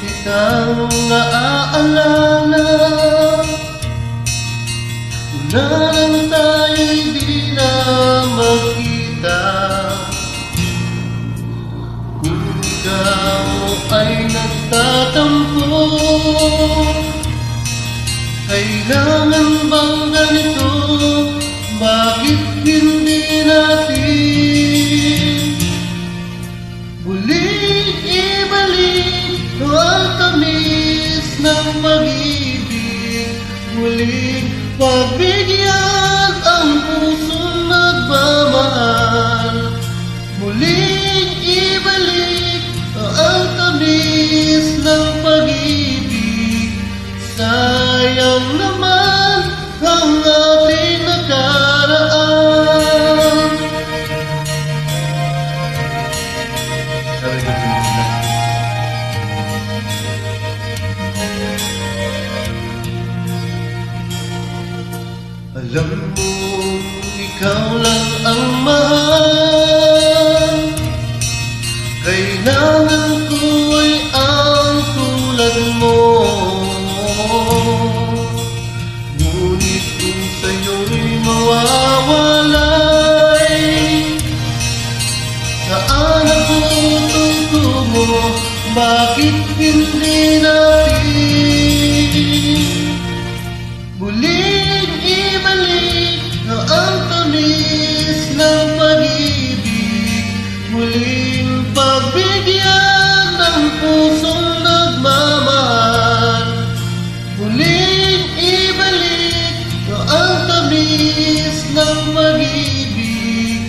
kitang naaalala. Una lang tayo'y di na magkita. Kung ikaw ay nagtatampo, kailangan bang ganito? Bakit hindi natin muling ibalik ang tamis ng pag-ibig? Muling pagbigyan ang pusong nagmamahal. Muling ibalik ang tamis ng pag-ibig. Sayang naman ang ating nakaraan. Alam mo, ikaw lang ang mahal. Kailangan ko ay ang tulad mo. Ngunit kung sa'yo'y mawawalay, saan ako tutungo? Bakit hindi natin muling ibalik ang tamis ng pag-ibig? Muling pagbigyan ng pusong nagmamahal. Muling ibalik ang tamis ng pag-ibig.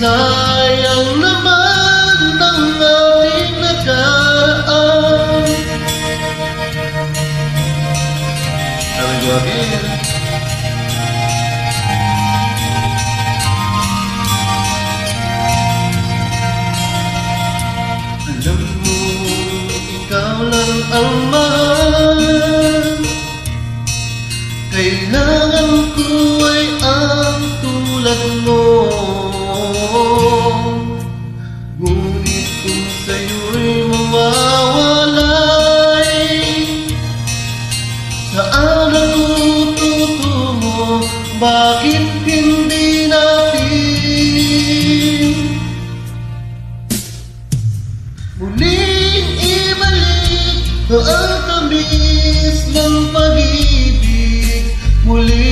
Sayang naman ang ating nakaraan. Sabi ko again. Alam mo, ikaw lang ang mahal. Kailangan ko ay ang tulad mo. Ngunit kung sa'yo'y mawawalay, saan ako tutungo? Bakit hindi natin muling ibalik ang tamis ng pag-ibig? Muling